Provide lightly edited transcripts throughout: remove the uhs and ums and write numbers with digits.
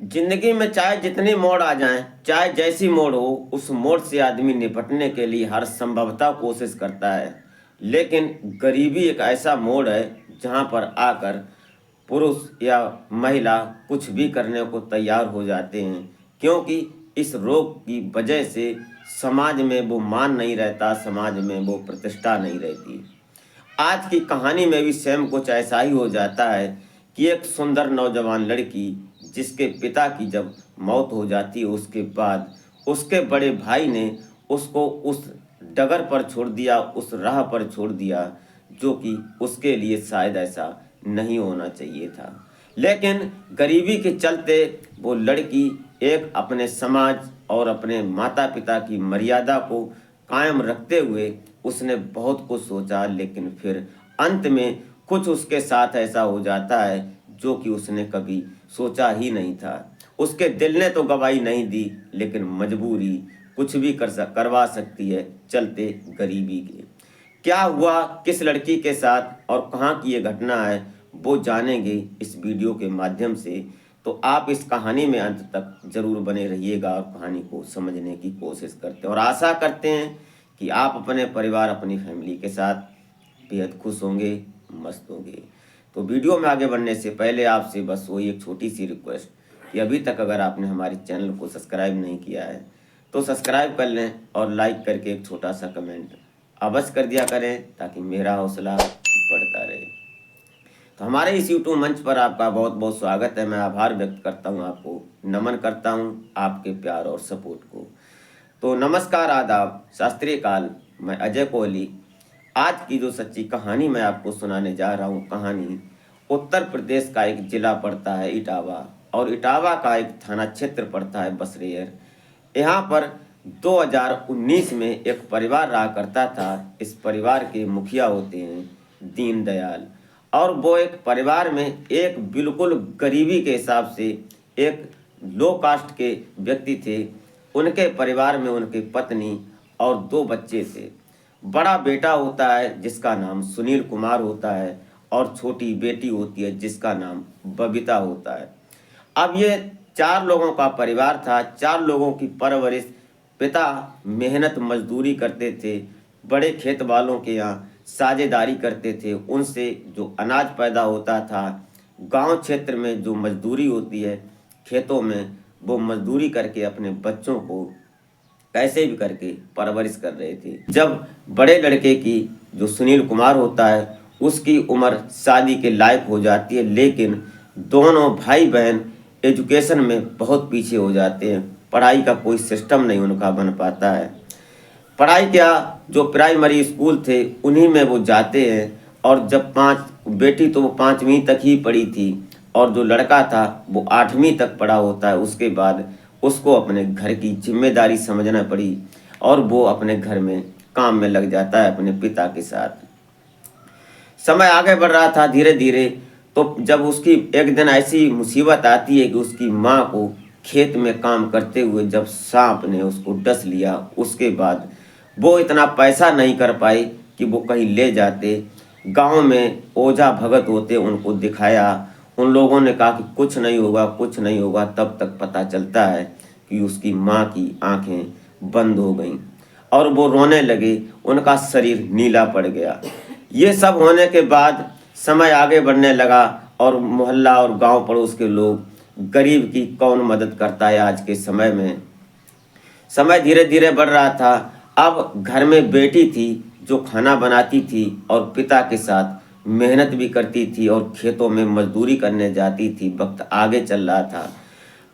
जिंदगी में चाहे जितने मोड़ आ जाएं, चाहे जैसी मोड़ हो, उस मोड़ से आदमी निपटने के लिए हर संभवतः कोशिश करता है। लेकिन गरीबी एक ऐसा मोड़ है जहां पर आकर पुरुष या महिला कुछ भी करने को तैयार हो जाते हैं, क्योंकि इस रोग की वजह से समाज में वो मान नहीं रहता, समाज में वो प्रतिष्ठा नहीं रहती। आज की कहानी में भी सेम कुछ ऐसा ही हो जाता है कि एक सुंदर नौजवान लड़की जिसके पिता की जब मौत हो जाती है, उसके बाद उसके बड़े भाई ने उसको उस डगर पर छोड़ दिया, उस राह पर छोड़ दिया जो कि उसके लिए शायद ऐसा नहीं होना चाहिए था। लेकिन गरीबी के चलते वो लड़की एक अपने समाज और अपने माता पिता की मर्यादा को कायम रखते हुए उसने बहुत कुछ सोचा, लेकिन फिर अंत में कुछ उसके साथ ऐसा हो जाता है जो कि उसने कभी सोचा ही नहीं था। उसके दिल ने तो गवाही नहीं दी, लेकिन मजबूरी कुछ भी करवा सकती है चलते गरीबी के। क्या हुआ किस लड़की के साथ और कहाँ की ये घटना है, वो जानेंगे इस वीडियो के माध्यम से। तो आप इस कहानी में अंत तक जरूर बने रहिएगा और कहानी को समझने की कोशिश करते हैं, और आशा करते हैं कि आप अपने परिवार, अपनी फैमिली के साथ बेहद खुश होंगे, मस्त होंगे। तो वीडियो में आगे बढ़ने से पहले आपसे बस वही एक छोटी सी रिक्वेस्ट कि अभी तक अगर आपने हमारे चैनल को सब्सक्राइब नहीं किया है तो सब्सक्राइब कर लें और लाइक करके एक छोटा सा कमेंट अवश्य कर दिया करें, ताकि मेरा हौसला बढ़ता रहे। तो हमारे इस यूट्यूब मंच पर आपका बहुत बहुत स्वागत है। मैं आभार व्यक्त करता हूं, आपको नमन करता हूं आपके प्यार और सपोर्ट को। तो नमस्कार, आदाब, शास्त्रीय काल। मैं अजय कोहली। आज की जो सच्ची कहानी मैं आपको सुनाने जा रहा हूँ, कहानी उत्तर प्रदेश का एक जिला पड़ता है इटावा, और इटावा का एक थाना क्षेत्र पड़ता है बसरेयर। यहाँ पर 2019 में एक परिवार रहा करता था। इस परिवार के मुखिया होते हैं दीनदयाल, और वो एक परिवार में एक बिल्कुल गरीबी के हिसाब से एक लो कास्ट के व्यक्ति थे। उनके परिवार में उनकी पत्नी और 2 बच्चे थे। बड़ा बेटा होता है जिसका नाम सुनील कुमार होता है, और छोटी बेटी होती है जिसका नाम बबीता होता है। अब ये 4 लोगों का परिवार था। 4 लोगों की परवरिश, पिता मेहनत मजदूरी करते थे, बड़े खेत वालों के यहाँ साझेदारी करते थे। उनसे जो अनाज पैदा होता था, गांव क्षेत्र में जो मजदूरी होती है खेतों में, वो मजदूरी करके अपने बच्चों को कैसे भी करके परवरिश कर रहे थे। जब बड़े लड़के की, जो सुनील कुमार होता है, उसकी उम्र शादी के लायक हो जाती है, लेकिन दोनों भाई बहन एजुकेशन में बहुत पीछे हो जाते हैं। पढ़ाई का कोई सिस्टम नहीं उनका बन पाता है। पढ़ाई क्या, जो प्राइमरी स्कूल थे उन्हीं में वो जाते हैं। और जब 5 बेटी तो वो 5वीं तक ही पढ़ी थी, और जो लड़का था वो 8वीं तक पढ़ा होता है। उसके बाद उसको अपने घर की जिम्मेदारी समझना पड़ी, और वो अपने घर में काम में लग जाता है अपने पिता के साथ। समय आगे बढ़ रहा था धीरे धीरे। तो जब उसकी एक दिन ऐसी मुसीबत आती है कि उसकी माँ को खेत में काम करते हुए जब सांप ने उसको डस लिया, उसके बाद वो इतना पैसा नहीं कर पाई कि वो कहीं ले जाते। गांव में ओझा भगत होते, उनको दिखाया। उन लोगों ने कहा कि कुछ नहीं होगा, कुछ नहीं होगा। तब तक पता चलता है कि उसकी माँ की आंखें बंद हो गईं और वो रोने लगे, उनका शरीर नीला पड़ गया। ये सब होने के बाद समय आगे बढ़ने लगा, और मोहल्ला और गांव पड़ोस के लोग, गरीब की कौन मदद करता है आज के समय में। समय धीरे धीरे बढ़ रहा था। अब घर में बेटी थी जो खाना बनाती थी और पिता के साथ मेहनत भी करती थी और खेतों में मजदूरी करने जाती थी। वक्त आगे चल रहा था।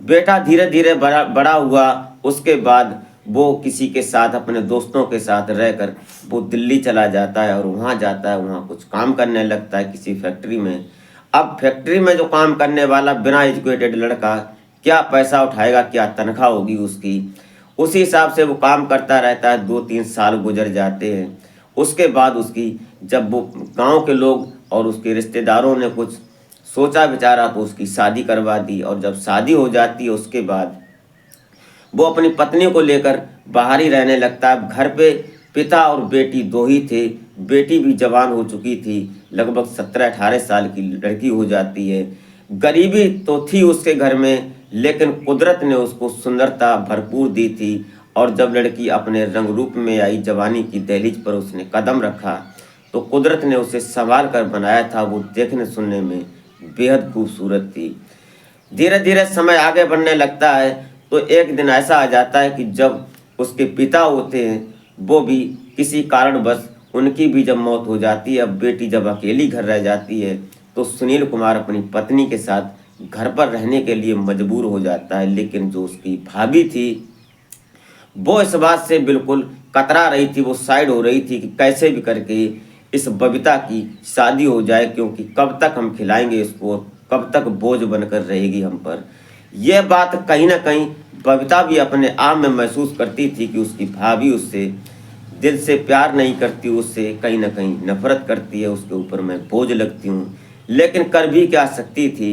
बेटा धीरे धीरे बड़ा बड़ा हुआ। उसके बाद वो किसी के साथ, अपने दोस्तों के साथ रहकर वो दिल्ली चला जाता है, और वहाँ जाता है, वहाँ कुछ काम करने लगता है किसी फैक्ट्री में। अब फैक्ट्री में जो काम करने वाला बिना एजुकेटेड लड़का क्या पैसा उठाएगा, क्या तनख्वाह होगी उसकी, उसी हिसाब से वो काम करता रहता है। 2-3 साल गुजर जाते हैं। उसके बाद उसकी, जब वो गांव के लोग और उसके रिश्तेदारों ने कुछ सोचा विचारा तो उसकी शादी करवा दी। और जब शादी हो जाती है उसके बाद वो अपनी पत्नी को लेकर बाहर ही रहने लगता है। घर पे पिता और बेटी 2 ही थे। बेटी भी जवान हो चुकी थी, लगभग 17-18 साल की लड़की हो जाती है। गरीबी तो थी उसके घर में, लेकिन कुदरत ने उसको सुंदरता भरपूर दी थी। और जब लड़की अपने रंग रूप में आई, जवानी की दहलीज पर उसने कदम रखा, तो कुदरत ने उसे संवार कर बनाया था। वो देखने सुनने में बेहद खूबसूरत थी। धीरे धीरे समय आगे बढ़ने लगता है, तो एक दिन ऐसा आ जाता है कि जब उसके पिता होते हैं, वो भी किसी कारणवश, उनकी भी जब मौत हो जाती है, अब बेटी जब अकेली घर रह जाती है, तो सुनील कुमार अपनी पत्नी के साथ घर पर रहने के लिए मजबूर हो जाता है। लेकिन जो उसकी भाभी थी, वो इस बात से बिल्कुल कतरा रही थी, वो साइड हो रही थी कि कैसे भी करके इस बबीता की शादी हो जाए, क्योंकि कब तक हम खिलाएंगे इसको, कब तक बोझ बनकर रहेगी हम पर। यह बात कहीं ना कहीं बबीता भी अपने आप में महसूस करती थी कि उसकी भाभी उससे दिल से प्यार नहीं करती, उससे कहीं ना कहीं नफरत करती है, उसके ऊपर मैं बोझ लगती हूँ। लेकिन कर भी क्या सकती थी।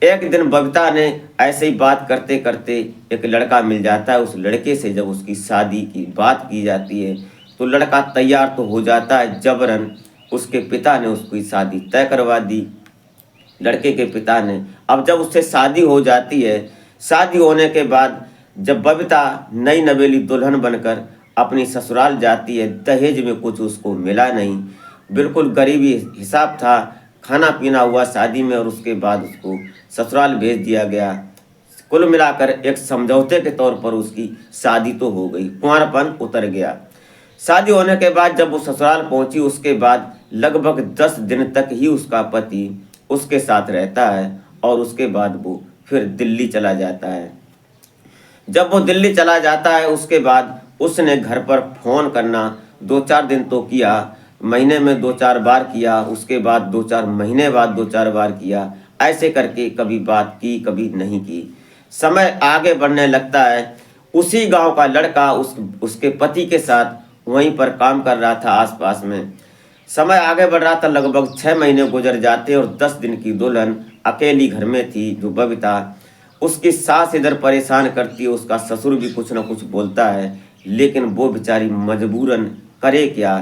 एक दिन बबीता ने ऐसे ही बात करते करते एक लड़का मिल जाता है। उस लड़के से जब उसकी शादी की बात की जाती है, तो लड़का तैयार तो हो जाता है, जबरन उसके पिता ने उसकी शादी तय करवा दी, लड़के के पिता ने। अब जब उससे शादी हो जाती है, शादी होने के बाद जब बबीता नई नवेली दुल्हन बनकर अपनी ससुराल जाती है, दहेज में कुछ उसको मिला नहीं, बिल्कुल गरीबी हिसाब था, खाना पीना हुआ शादी में, और उसके बाद उसको ससुराल भेज दिया गया। कुल मिलाकर एक समझौते के तौर पर उसकी शादी तो हो गई, कुंवारपन उतर गया। शादी होने के बाद जब वो ससुराल पहुंची, उसके बाद लगभग 10 दिन तक ही उसका पति उसके साथ रहता है, और उसके बाद वो फिर दिल्ली चला जाता है। जब वो दिल्ली चला जाता है, उसके बाद उसने घर पर फ़ोन करना 2-4 दिन तो किया, महीने में 2-4 बार किया, उसके बाद 2-4 महीने बाद 2-4 बार किया, ऐसे करके कभी बात की कभी नहीं की। समय आगे बढ़ने लगता है, उसी गांव का लड़का उसके पति के साथ वहीं पर काम कर रहा था आसपास में। समय आगे बढ़ रहा था, लगभग 6 महीने गुजर जाते, और 10 दिन की दुल्हन अकेली घर में थी, जो बबीता। उसकी सास इधर परेशान करती है, उसका ससुर भी कुछ ना कुछ बोलता है, लेकिन वो बेचारी मजबूरन करे क्या।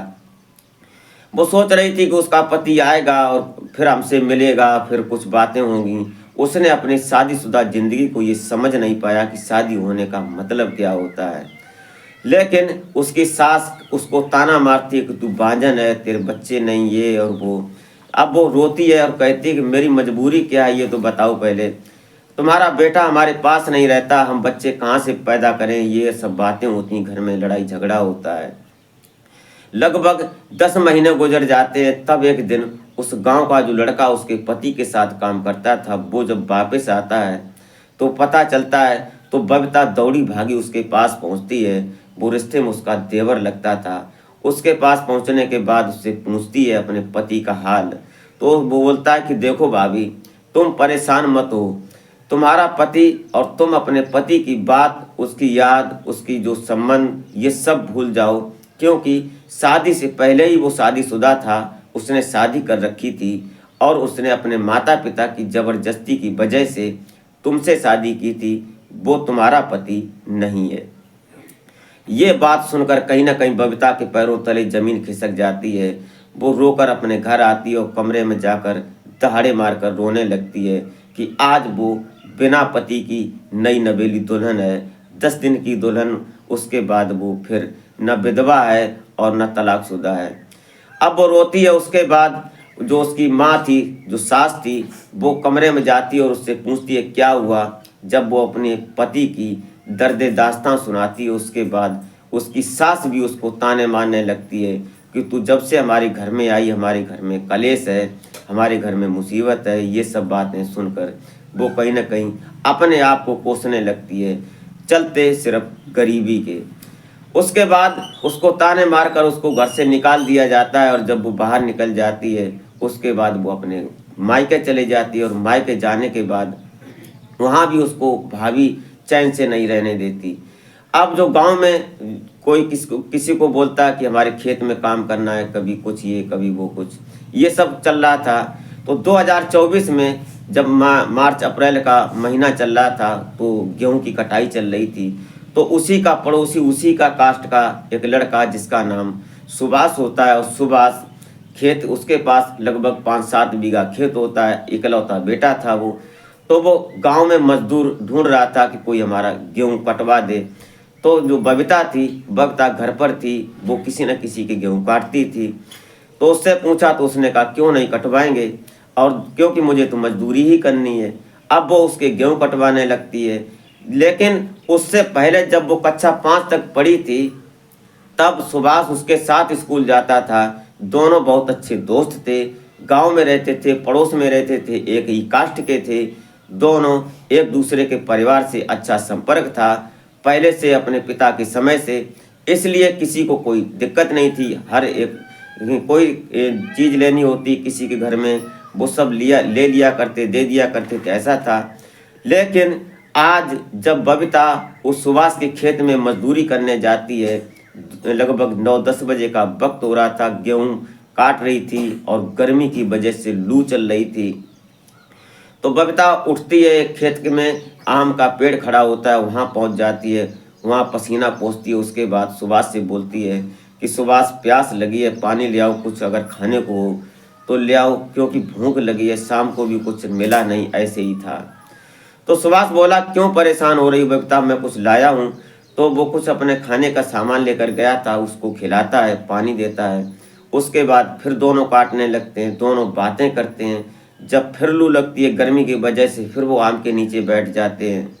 वो सोच रही थी कि उसका पति आएगा और फिर हमसे मिलेगा, फिर कुछ बातें होंगी। उसने अपनी शादीशुदा जिंदगी को ये समझ नहीं पाया कि शादी होने का मतलब क्या होता है। लेकिन उसकी सास उसको ताना मारती है कि तू बांझन है, तेरे बच्चे नहीं, ये और वो। अब वो रोती है और कहती है कि मेरी मजबूरी क्या है, ये तो बताओ पहले। तुम्हारा बेटा हमारे पास नहीं रहता, हम बच्चे कहाँ से पैदा करें, ये सब बातें होती हैं, घर में लड़ाई झगड़ा होता है। लगभग 10 महीने गुजर जाते हैं, तब एक दिन उस गांव का जो लड़का उसके पति के साथ काम करता था, वो जब वापस आता है, तो पता चलता है, तो बबीता दौड़ी भागी उसके पास पहुंचती है। वो रिश्ते में उसका देवर लगता था। उसके पास पहुंचने के बाद उससे पूछती है अपने पति का हाल। तो वो बोलता है कि देखो भाभी, तुम परेशान मत हो, तुम्हारा पति और तुम अपने पति की बात, उसकी याद, उसकी जो संबंध, ये सब भूल जाओ, क्योंकि शादी से पहले ही वो शादीशुदा था, उसने शादी कर रखी थी, और उसने अपने माता पिता की ज़बरदस्ती की वजह से तुमसे शादी की थी, वो तुम्हारा पति नहीं है। ये बात सुनकर कहीं ना कहीं बबीता के पैरों तले जमीन खिसक जाती है। वो रोकर अपने घर आती है और कमरे में जाकर दहाड़े मारकर रोने लगती है कि आज वो बिना पति की नई नवेली दुल्हन है, 10 दिन की दुल्हन, उसके बाद वो फिर न विधवा है और न तलाकशुदा है। अब वो रोती है। उसके बाद जो उसकी माँ थी, जो सास थी, वो कमरे में जाती है और उससे पूछती है क्या हुआ। जब वो अपने पति की दर्द दास्तां सुनाती है, उसके बाद उसकी सास भी उसको ताने मारने लगती है कि तू जब से हमारे घर में आई, हमारे घर में कलेश है, हमारे घर में मुसीबत है। ये सब बातें सुनकर वो कहीं ना कहीं अपने आप को कोसने लगती है, चलते सिर्फ गरीबी के। उसके बाद उसको ताने मारकर उसको घर से निकाल दिया जाता है, और जब वो बाहर निकल जाती है, उसके बाद वो अपने मायके चले जाती है, और मायके जाने के बाद वहाँ भी उसको भाभी चैन से नहीं रहने देती। अब जो गांव में कोई किसी को बोलता है कि हमारे खेत में काम करना है, कभी कुछ ये कभी वो कुछ, ये सब चल रहा था। तो 2024 में जब मार्च अप्रैल का महीना चल रहा था, तो गेहूं की कटाई चल रही थी, तो उसी का पड़ोसी, उसी का कास्ट का एक लड़का जिसका नाम सुभाष होता है, और सुभाष खेत, उसके पास लगभग 5-7 बीघा खेत होता है, इकलौता बेटा था वो। तो वो गांव में मजदूर ढूंढ रहा था कि कोई हमारा गेहूं कटवा दे। तो जो बबीता घर पर थी, वो किसी न किसी के गेहूं काटती थी। तो उससे पूछा तो उसने कहा क्यों नहीं कटवाएंगे, और क्योंकि मुझे तो मजदूरी ही करनी है। अब वो उसके गेहूं कटवाने लगती है। लेकिन उससे पहले जब वो कक्षा 5 तक पढ़ी थी, तब सुभाष उसके साथ स्कूल जाता था। दोनों बहुत अच्छे दोस्त थे, गांव में रहते थे, पड़ोस में रहते थे, एक ही कास्ट के थे। दोनों एक दूसरे के परिवार से अच्छा संपर्क था पहले से, अपने पिता के समय से। इसलिए किसी को कोई दिक्कत नहीं थी। हर एक कोई चीज़ लेनी होती किसी के घर में, वो सब ले लिया करते, दे दिया करते थे, ऐसा था। लेकिन आज जब बबीता उस सुभाष के खेत में मजदूरी करने जाती है, लगभग 9-10 बजे का वक्त हो रहा था, गेहूं काट रही थी और गर्मी की वजह से लू चल रही थी। तो बबीता उठती है, खेत में आम का पेड़ खड़ा होता है, वहाँ पहुँच जाती है, वहाँ पसीना पोंछती है। उसके बाद सुभाष से बोलती है कि सुभाष, प्यास लगी है, पानी ले आओ, कुछ अगर खाने को हो तो ले आओ, क्योंकि भूख लगी है, शाम को भी कुछ मिला नहीं, ऐसे ही था। तो सुभाष बोला क्यों परेशान हो रही बबीता, मैं कुछ लाया हूँ। तो वो कुछ अपने खाने का सामान लेकर गया था, उसको खिलाता है, पानी देता है। उसके बाद फिर दोनों काटने लगते हैं, दोनों बातें करते हैं। जब फिर लू लगती है गर्मी की वजह से, फिर वो आम के नीचे बैठ जाते हैं।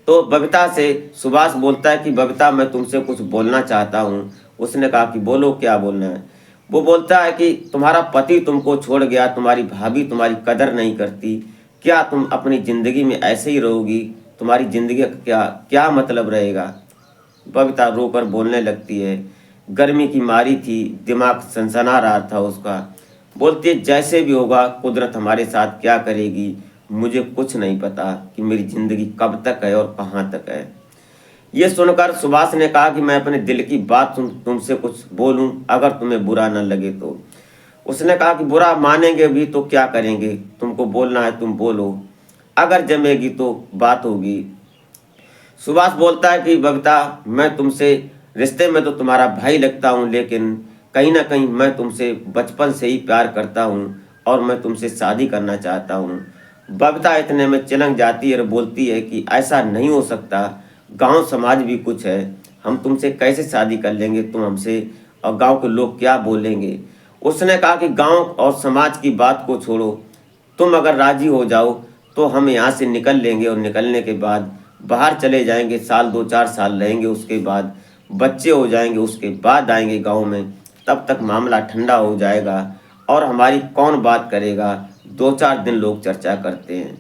तो बबीता से सुभाष बोलता है कि बबीता, मैं तुमसे कुछ बोलना चाहता हूँ। उसने कहा कि बोलो, क्या बोलना है। वो बोलता है कि तुम्हारा पति तुमको छोड़ गया, तुम्हारी भाभी तुम्हारी कदर नहीं करती, क्या तुम अपनी ज़िंदगी में ऐसे ही रहोगी? तुम्हारी ज़िंदगी का क्या क्या मतलब रहेगा? बबीता रोकर बोलने लगती है। गर्मी की मारी थी, दिमाग सनसना रहा था उसका। बोलती है जैसे भी होगा, कुदरत हमारे साथ क्या करेगी, मुझे कुछ नहीं पता कि मेरी ज़िंदगी कब तक है और कहाँ तक है। ये सुनकर सुभाष ने कहा कि मैं अपने दिल की बात तुमसे कुछ बोलूं, अगर तुम्हें बुरा न लगे तो। उसने कहा कि बुरा मानेंगे भी तो क्या करेंगे, तुमको बोलना है तुम बोलो, अगर जमेगी तो बात होगी। सुभाष बोलता है कि बबीता, मैं तुमसे रिश्ते में तो तुम्हारा भाई लगता हूँ, लेकिन कहीं ना कहीं मैं तुमसे बचपन से ही प्यार करता हूँ और मैं तुमसे शादी करना चाहता हूँ। बबीता इतने में चिलंग जाती है और बोलती है कि ऐसा नहीं हो सकता, गांव समाज भी कुछ है, हम तुमसे कैसे शादी कर लेंगे, तुम हमसे, और गांव के लोग क्या बोलेंगे। उसने कहा कि गांव और समाज की बात को छोड़ो, तुम अगर राजी हो जाओ तो हम यहाँ से निकल लेंगे, और निकलने के बाद बाहर चले जाएंगे, साल 2-4 साल रहेंगे, उसके बाद बच्चे हो जाएंगे, उसके बाद आएंगे गांव में, तब तक मामला ठंडा हो जाएगा और हमारी कौन बात करेगा। 2-4 दिन लोग चर्चा करते हैं।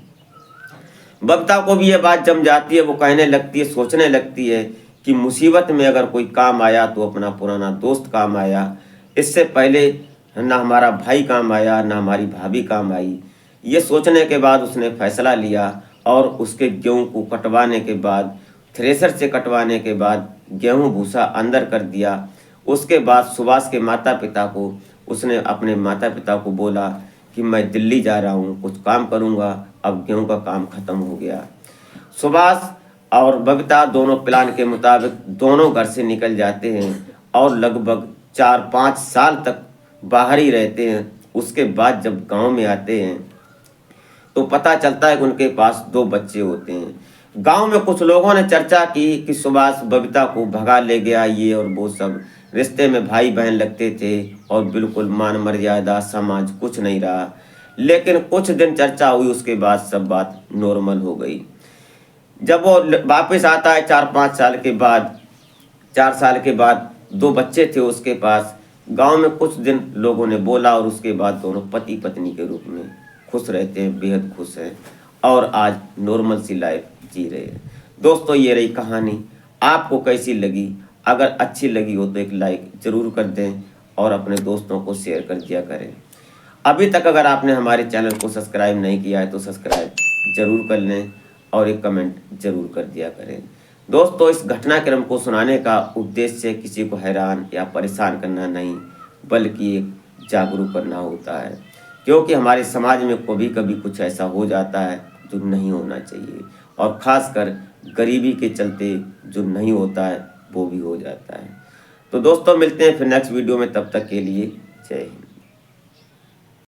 बबीता को भी ये बात जम जाती है, वो कहने लगती है, सोचने लगती है कि मुसीबत में अगर कोई काम आया तो अपना पुराना दोस्त काम आया, इससे पहले ना हमारा भाई काम आया, ना हमारी भाभी काम आई। ये सोचने के बाद उसने फैसला लिया और उसके गेहूं को कटवाने के बाद, थ्रेसर से कटवाने के बाद गेहूं भूसा अंदर कर दिया। उसके बाद सुभाष के माता पिता को, उसने अपने माता पिता को बोला कि मैं दिल्ली जा रहा हूँ, कुछ काम करूँगा, अब गेहूं का काम खत्म हो गया। सुभाष और बबीता दोनों प्लान के मुताबिक दोनों घर से निकल जाते हैं और लगभग 4-5 साल तक बाहर ही रहते हैं। उसके बाद जब गांव में आते हैं तो पता चलता है कि उनके पास 2 बच्चे होते हैं। गांव में कुछ लोगों ने चर्चा की कि सुभाष बबीता को भगा ले गया, ये और वो सब, रिश्ते में भाई बहन लगते थे और बिल्कुल मान मर्यादा समाज कुछ नहीं रहा। लेकिन कुछ दिन चर्चा हुई, उसके बाद सब बात नॉर्मल हो गई। जब वो वापस आता है 4-5 साल के बाद, 4 साल के बाद 2 बच्चे थे उसके पास। गांव में कुछ दिन लोगों ने बोला और उसके बाद दोनों पति पत्नी के रूप में खुश रहते हैं, बेहद खुश हैं और आज नॉर्मल सी लाइफ जी रहे हैं। दोस्तों, ये रही कहानी, आपको कैसी लगी? अगर अच्छी लगी हो तो एक लाइक ज़रूर कर दें और अपने दोस्तों को शेयर कर दिया करें। अभी तक अगर आपने हमारे चैनल को सब्सक्राइब नहीं किया है तो सब्सक्राइब ज़रूर कर लें और एक कमेंट ज़रूर कर दिया करें। दोस्तों, इस घटनाक्रम को सुनाने का उद्देश्य किसी को हैरान या परेशान करना नहीं, बल्कि एक जागरूक करना होता है, क्योंकि हमारे समाज में कभी कभी कुछ ऐसा हो जाता है जो नहीं होना चाहिए, और ख़ासकर गरीबी के चलते जो नहीं होता है वो भी हो जाता है। तो दोस्तों, मिलते हैं फिर नेक्स्ट वीडियो में, तब तक के लिए जय हिंद।